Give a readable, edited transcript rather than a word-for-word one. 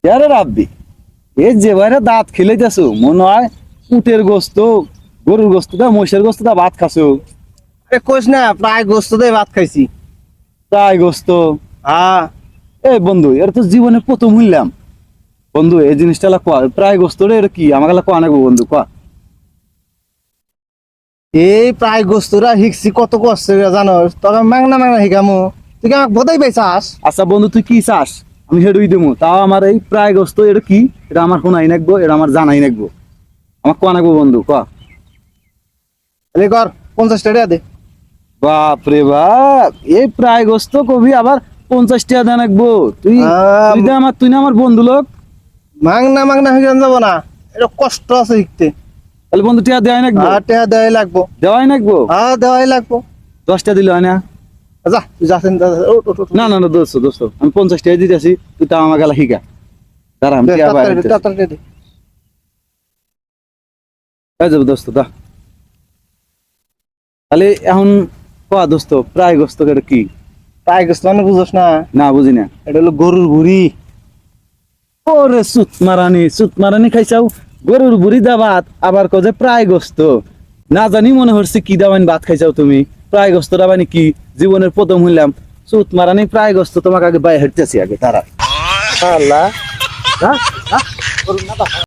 আরে রাব্বি, এই যে বাইরে দাঁত খেলাইতেছো মনে হয় উটের গোস্ত, গরুর গোস্ত দা, মহিষের গোস্ত দা ভাত খাসো। কোষ না, প্রায় গোস্ত দিয়ে ভাত খাইছি। তাই গোস্ত? হ্যাঁ। এই বন্ধু, এর তো জীবনে প্রথম হইলাম। বন্ধু এই জিনিসটা কোয়া, প্রায় গোস্ত রে, এটা কি আমাকে কোয়া নাকবো বন্ধু, কোয়া। এই প্রায় গোস্তরা শিখছি কত কষ্ট জানো, তবে মাংনা মাংনা শিখামু, তুই কি আমাকে বোধাই পাইছাস? আচ্ছা বন্ধু, তুই কি চাস আমি হেডুই দেবো, তাও আমার এই প্রায় গোস্ত এটা কি, এটা আমার শোনাই নাকবো, এটা আমার জানাই নাকবো, আমার কোয়া নাকবো বন্ধু, কোয়া। তাহলে কর, 50 টাকা দে। বাপ রে বাপ, এই প্রায় গোস্ত কবি আবার 50 টাকা দেন রাখবো? তুই তুই না আমার, তুই না আমার বন্ধু লোক। মাংনা মাংনা শিখান যাবো না, এটা কষ্ট আছে শিখতে। তাহলে বন্ধু টিয়া দেওয়াই নাকবো? হ্যাঁ, টাকা দেওয়াই লাগবো। দেওয়াই নাকবো? হ্যাঁ, দেওয়াই লাগবো। 10 টাকা দিলে হয় না? যা, তুই যাচ্ছেন। না না না দোস্ত দোস্ত, আমি 50 টাকা দিতেছি, তুই তাও আমার গেলা শিখা। দাঁড়া আমি টিয়া বাইরে দিতেছি। এই যাবো দোস্ত দা। তাহলে এখন কোয়া দোস্ত, প্রায় গোস্ত এটা কি? প্রায় গোস্ত মানে বুঝোস না? না বুঝি না। এটা হলো গরুর ভুড়ি। ওরে সুত মারানি খাইছাও, গরুর বুড়ি দা ভাত, আবার কজে প্রায় গোস্ত। না জানি মনে হচ্ছে কি দাবানি ভাত খাইছাও তুমি, প্রায় গোস্ত দাবানি কি, জীবনের প্রথম হইলাম। সুত মারানি প্রায় গোস্ত, তোমাকে আগে বাইরে হেঁটেছি আগে তারা। আল্লাহ। হ্যাঁ